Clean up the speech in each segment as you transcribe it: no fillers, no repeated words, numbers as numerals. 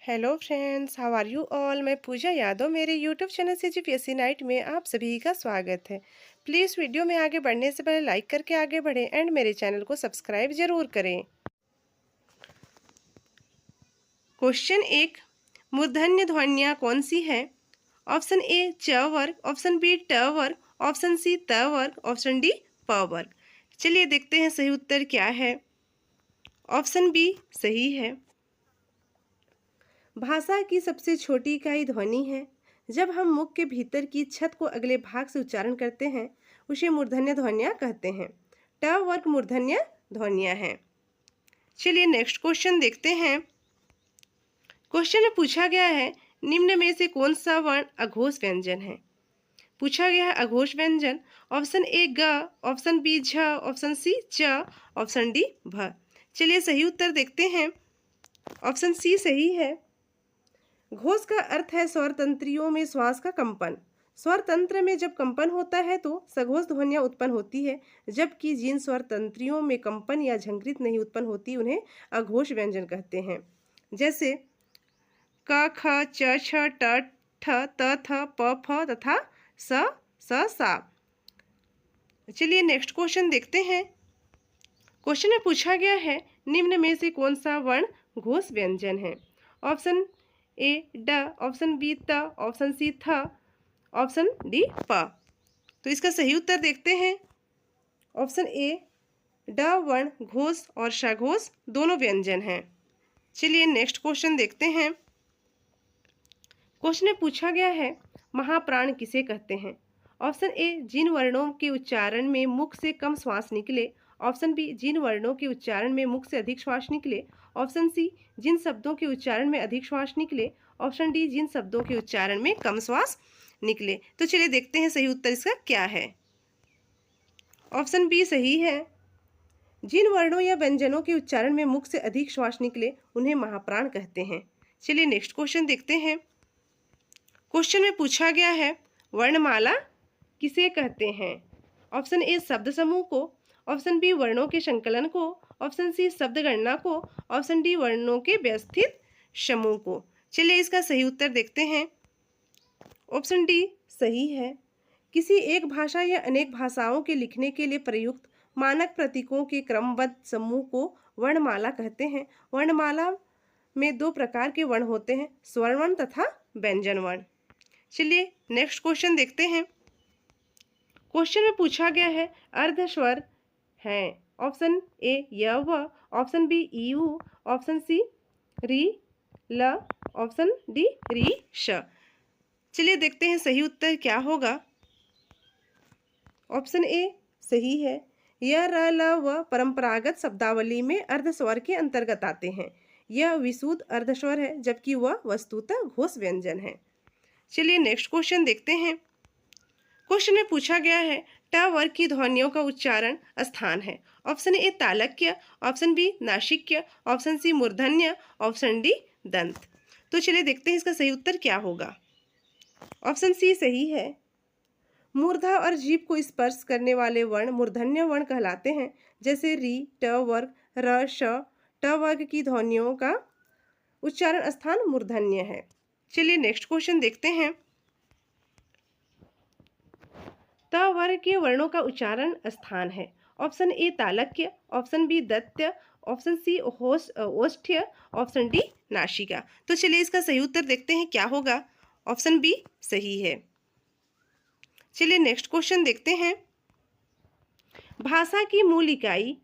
Hello friends, how are you all. मैं पूजा यादव, मेरे YouTube channel CGPSC night में आप सभी का स्वागत है। प्लीज़ वीडियो में आगे बढ़ने से पहले लाइक करके आगे बढ़ें एंड मेरे चैनल को सब्सक्राइब ज़रूर करें। क्वेश्चन 1, मूर्धन्य ध्वनियाँ कौन सी है? ऑप्शन ए च वर्ग, ऑप्शन बी ट वर्ग, ऑप्शन सी त वर्ग, ऑप्शन डी प वर्ग। चलिए देखते हैं सही उत्तर क्या है। ऑप्शन बी सही है। भाषा की सबसे छोटी इकाई ध्वनि है। जब हम मुख के भीतर की छत को अगले भाग से उच्चारण करते हैं उसे मूर्धन्य ध्वनियाँ कहते हैं। ट वर्ग मूर्धन्य ध्वनियाँ हैं। चलिए नेक्स्ट क्वेश्चन देखते हैं। क्वेश्चन में पूछा गया है निम्न में से कौन सा वर्ण अघोष व्यंजन है? पूछा गया है अघोष व्यंजन। ऑप्शन ए ग, ऑप्शन बी झ, ऑप्शन सी च, ऑप्शन डी भ। चलिए सही उत्तर देखते हैं। ऑप्शन सी सही है। घोष का अर्थ है स्वर तंत्रियों में श्वास का कंपन। स्वर तंत्र में जब कंपन होता है तो सघोष ध्वनियाँ उत्पन्न होती है, जबकि जिन स्वर तंत्रियों में कंपन या झंकृत नहीं उत्पन्न होती उन्हें अघोष व्यंजन कहते हैं। जैसे क, ख, च, छ, ट, ठ, त, थ, प, फ तथा स, सा। चलिए नेक्स्ट क्वेश्चन देखते हैं। क्वेश्चन में पूछा गया है निम्न में से कौन सा वर्ण घोष व्यंजन है? ऑप्शन ए ड, ऑप्शन बी त, ऑप्शन सी थ, ऑप्शन डी प। तो इसका सही उत्तर देखते हैं। ऑप्शन ए ड वर्ण घोष और षघोष दोनों व्यंजन हैं। चलिए नेक्स्ट क्वेश्चन देखते हैं। क्वेश्चन में पूछा गया है महाप्राण किसे कहते हैं? ऑप्शन ए जिन वर्णों के उच्चारण में मुख से कम श्वास निकले, ऑप्शन बी जिन वर्णों के उच्चारण में मुख से अधिक श्वास निकले, ऑप्शन सी जिन शब्दों के उच्चारण में अधिक श्वास निकले, ऑप्शन डी जिन शब्दों के उच्चारण में कम श्वास निकले। तो चलिए देखते हैं सही उत्तर इसका क्या है। ऑप्शन बी सही है। जिन वर्णों या व्यंजनों के उच्चारण में मुख से अधिक श्वास निकले उन्हें महाप्राण कहते हैं। चलिए नेक्स्ट क्वेश्चन देखते हैं। क्वेश्चन में पूछा गया है वर्णमाला किसे कहते हैं? ऑप्शन ए शब्द समूह को, ऑप्शन बी वर्णों के संकलन को, ऑप्शन सी शब्द गणना को, ऑप्शन डी वर्णों के व्यवस्थित समूह को। चलिए इसका सही उत्तर देखते हैं। ऑप्शन डी सही है। किसी एक भाषा या अनेक भाषाओं के लिखने के लिए प्रयुक्त मानक प्रतीकों के क्रमबद्ध समूह को वर्णमाला कहते हैं। वर्णमाला में दो प्रकार के वर्ण होते हैं, स्वर्ण वर्ण तथा व्यंजन वर्ण। चलिए नेक्स्ट क्वेश्चन देखते हैं। क्वेश्चन में पूछा गया है अर्धस्वर हैं। ऑप्शन ए य व, ऑप्शन बी ई उ, ऑप्शन सी री ल, ऑप्शन डी री श। चलिए देखते हैं सही उत्तर क्या होगा। ऑप्शन ए सही है। य र ल व परंपरागत शब्दावली में अर्धस्वर के अंतर्गत आते हैं। यह विशुद्ध अर्धस्वर है जबकि वह वस्तुतः घोष व्यंजन है। चलिए नेक्स्ट क्वेश्चन देखते हैं। क्वेश्चन में पूछा गया है ट वर्ग की ध्वनियों का उच्चारण स्थान है। ऑप्शन ए तालक्य, ऑप्शन बी नासिक्य, ऑप्शन सी मूर्धन्य, ऑप्शन डी दंत। तो चलिए देखते हैं इसका सही उत्तर क्या होगा। ऑप्शन सी सही है। मूर्धा और जीभ को स्पर्श करने वाले वर्ण मूर्धन्य वर्ण कहलाते हैं। जैसे री, ट वर्ग, र, श। ट वर्ग की ध्वनियों का उच्चारण स्थान मूर्धन्य है। चलिए नेक्स्ट क्वेश्चन देखते हैं। त वर्ग के वर्णों का उच्चारण स्थान है। ऑप्शन ए तालक्य, ऑप्शन बी दत्य, ऑप्शन सी ओष्ठ्य, ऑप्शन डी नासिका। तो चलिए इसका सही उत्तर देखते हैं क्या होगा। ऑप्शन बी सही है। चलिए नेक्स्ट क्वेश्चन देखते हैं। भाषा की मूल इकाई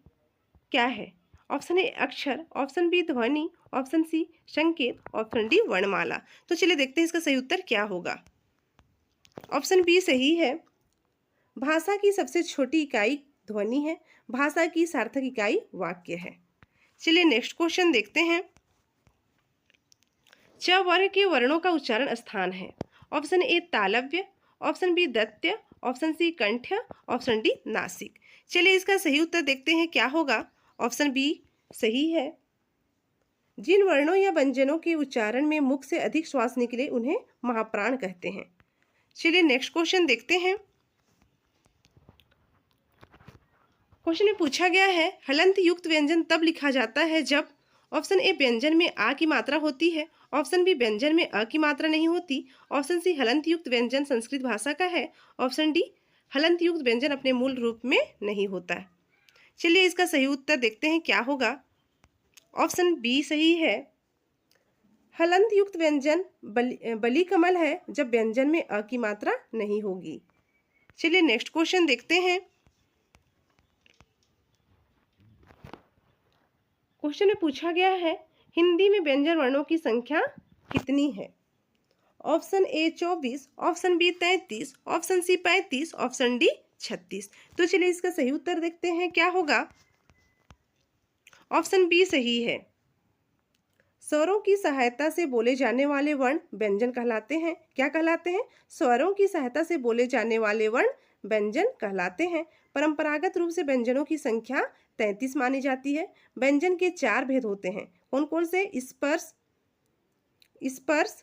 क्या है? ऑप्शन ए अक्षर, ऑप्शन बी ध्वनि, ऑप्शन सी संकेत, ऑप्शन डी वर्णमाला। तो चलिए देखते हैं इसका सही उत्तर क्या होगा। ऑप्शन बी सही है। भाषा की सबसे छोटी इकाई ध्वनि है। भाषा की सार्थक इकाई वाक्य है। चलिए नेक्स्ट क्वेश्चन देखते हैं। च वर्ग के वर्णों का उच्चारण स्थान है। ऑप्शन ए तालव्य, ऑप्शन बी दत्य, ऑप्शन सी कंठ्य, ऑप्शन डी नासिक। चलिए इसका सही उत्तर देखते हैं क्या होगा। ऑप्शन बी सही है। जिन वर्णों या व्यंजनों के उच्चारण में मुख से अधिक श्वास निकले उन्हें महाप्राण कहते हैं। चलिए नेक्स्ट क्वेश्चन देखते हैं। क्वेश्चन में पूछा गया है हलंत युक्त व्यंजन तब लिखा जाता है जब ऑप्शन ए व्यंजन में आ की मात्रा होती है, ऑप्शन बी व्यंजन में अ की मात्रा नहीं होती, ऑप्शन सी हलंत युक्त व्यंजन संस्कृत भाषा का है, ऑप्शन डी हलंत युक्त व्यंजन अपने मूल रूप में नहीं होता है। चलिए इसका सही उत्तर देखते हैं क्या होगा। ऑप्शन बी सही है। हलंत युक्त व्यंजन बली कमल है जब व्यंजन में अ की मात्रा नहीं होगी। चलिए नेक्स्ट क्वेश्चन देखते हैं। क्वेश्चन में पूछा गया है हिंदी में व्यंजन वर्णों की संख्या कितनी है। Option A 24, option B 33, option C 35, option D 36। तो चलिए इसका सही उत्तर देखते हैं क्या होगा। ऑप्शन बी सही है। स्वरों की सहायता से बोले जाने वाले वर्ण व्यंजन कहलाते हैं। क्या कहलाते हैं? स्वरों की सहायता से बोले जाने वाले वर्ण व्यंजन कहलाते हैं। परंपरागत रूप से व्यंजनों की संख्या 33 मानी जाती है। व्यंजन के 4 भेद होते हैं। कौन कौन से? स्पर्श, स्पर्श,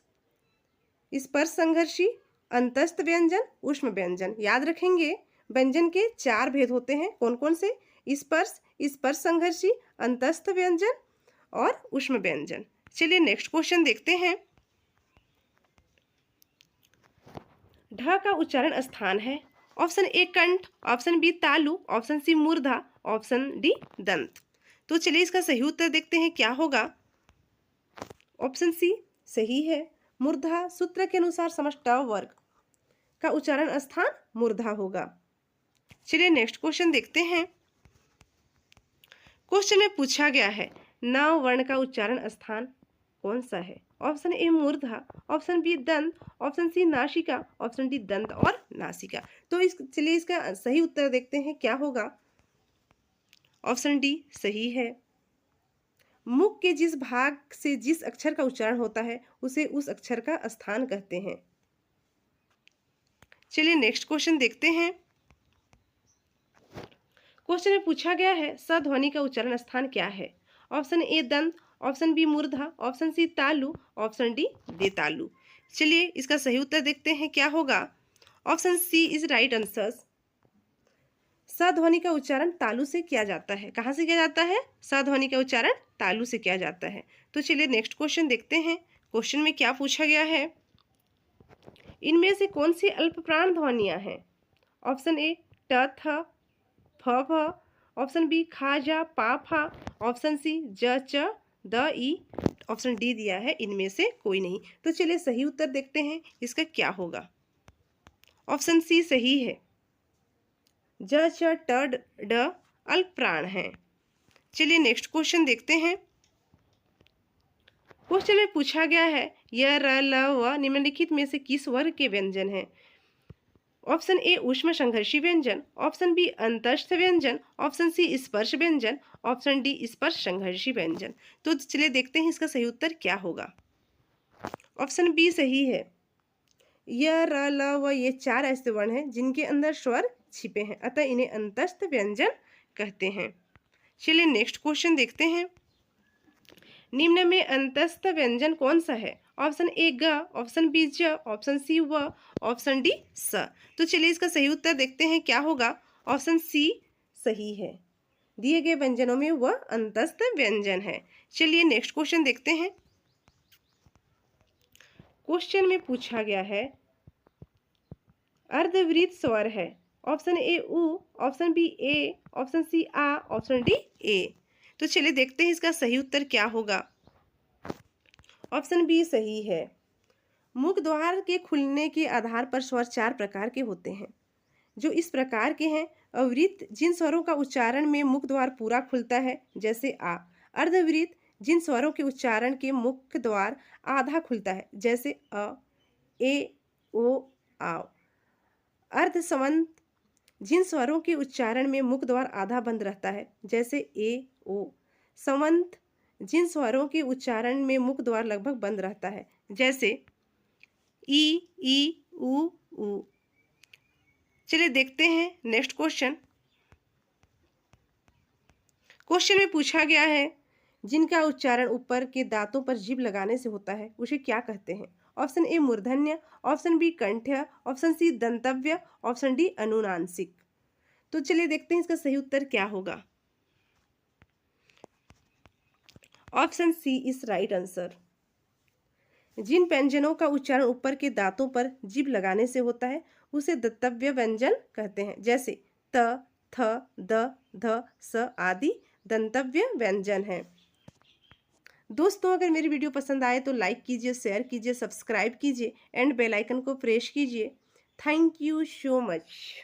स्पर्श संघर्षी, अंतस्थ व्यंजन, ऊष्म व्यंजन। याद रखेंगे व्यंजन के 4 भेद होते हैं। कौन कौन से? स्पर्श, स्पर्श संघर्षी, अंतस्थ व्यंजन और ऊष्म व्यंजन। चलिए नेक्स्ट क्वेश्चन देखते हैं। ढ का उच्चारण स्थान है। ऑप्शन ए कंठ, ऑप्शन बी तालु, ऑप्शन सी मूर्धा, ऑप्शन डी दंत। तो चलिए इसका सही उत्तर देखते हैं क्या होगा। ऑप्शन सी सही है। मूर्धा सूत्र के अनुसार समष्ट वर्ग का उच्चारण स्थान मूर्धा होगा। चलिए नेक्स्ट क्वेश्चन देखते हैं। क्वेश्चन में पूछा गया है न वर्ण का उच्चारण स्थान कौन सा है। ऑप्शन ए मूर्धा, ऑप्शन बी दंत, ऑप्शन सी नासिका, ऑप्शन डी दंत और नासिका। तो चलिए इसका सही उत्तर देखते हैं क्या होगा। ऑप्शन डी सही है। मुख के जिस भाग से जिस अक्षर का उच्चारण होता है उसे उस अक्षर का स्थान कहते हैं। चलिए नेक्स्ट क्वेश्चन देखते हैं। क्वेश्चन में पूछा गया है स ध्वनि का उच्चारण स्थान क्या है। ऑप्शन ए दंत, ऑप्शन बी मूर्धा, ऑप्शन सी तालु, ऑप्शन डी देतालु। चलिए इसका सही उत्तर देखते हैं क्या होगा। Option C is right answer. स ध्वनि का उच्चारण तालु से किया जाता है। कहाँ से किया जाता है? स ध्वनि का उच्चारण तालु से किया जाता है। तो चलिए नेक्स्ट क्वेश्चन देखते हैं। क्वेश्चन में क्या पूछा गया है, इनमें से कौन सी अल्प प्राण ध्वनियां हैं। ऑप्शन ए ट थ फ फ, ऑप्शन बी खा जा पा फा, ऑप्शन सी ज च द ई, ऑप्शन डी दिया है इनमें से कोई नहीं। तो चलिए सही उत्तर देखते हैं इसका क्या होगा। ऑप्शन सी सही है। ज च ट ड अल्प प्राण हैं। चलिए नेक्स्ट क्वेश्चन देखते हैं। क्वेश्चन में पूछा गया है य र ल व निम्नलिखित में से किस वर्ग के व्यंजन हैं। ऑप्शन ए ऊष्म संघर्षी व्यंजन, ऑप्शन बी अंतस्थ व्यंजन, ऑप्शन सी स्पर्श व्यंजन, ऑप्शन डी स्पर्श संघर्षी व्यंजन। तो चलिए देखते हैं इसका सही उत्तर क्या होगा। ऑप्शन बी सही है। य र ल व ये 4 ऐसे वर्ण हैं जिनके अंदर स्वर छिपे हैं, अतः इन्हें अंतस्थ व्यंजन कहते हैं। चलिए नेक्स्ट क्वेश्चन देखते हैं। निम्न में अंतस्थ व्यंजन कौन सा है। ऑप्शन ए ग, ऑप्शन बी ज, ऑप्शन सी व, ऑप्शन डी स। तो चलिए इसका सही उत्तर देखते हैं क्या होगा। ऑप्शन सी सही है। दिए गए व्यंजनों में वह अंतस्थ व्यंजन है। चलिए नेक्स्ट क्वेश्चन देखते हैं। क्वेश्चन में पूछा गया है अर्धवृत्त स्वर है। ऑप्शन ए उ, ऑप्शन बी ए, ऑप्शन सी आ, ऑप्शन डी ए। तो चलिए देखते हैं इसका सही उत्तर क्या होगा। ऑप्शन बी सही है। मुख द्वार के खुलने के आधार पर स्वर 4 प्रकार के होते हैं, जो इस प्रकार के हैं। अवृत्त जिन स्वरों का उच्चारण में मुख द्वार पूरा खुलता है जैसे आ। अर्धवृत्त जिन स्वरों के उच्चारण के मुख द्वार आधा खुलता है जैसे अ, ए, ओ, आ। अर्धसंवत जिन स्वरों के उच्चारण में मुख द्वार आधा बंद रहता है जैसे ए, ओ। संवत जिन स्वरों के उच्चारण में मुख द्वार लगभग बंद रहता है जैसे ई, उ, ऊ। चलिए देखते हैं नेक्स्ट क्वेश्चन। क्वेश्चन में पूछा गया है जिनका उच्चारण ऊपर के दांतों पर जीभ लगाने से होता है उसे क्या कहते हैं। ऑप्शन ए मूर्धन्य, ऑप्शन बी कंठ्य, ऑप्शन सी दंतव्य, ऑप्शन डी अनुनासिक। तो चलिए देखते हैं इसका सही उत्तर क्या होगा। Option C is right answer. जिन व्यंजनों का उच्चारण ऊपर के दांतों पर जीभ लगाने से होता है उसे दंतव्य व्यंजन कहते हैं, जैसे त, थ, द, ध, स आदि दंतव्य व्यंजन हैं। दोस्तों, अगर मेरी वीडियो पसंद आए तो लाइक कीजिए, शेयर कीजिए, सब्सक्राइब कीजिए एंड बेल आइकन को प्रेस कीजिए। Thank you so much.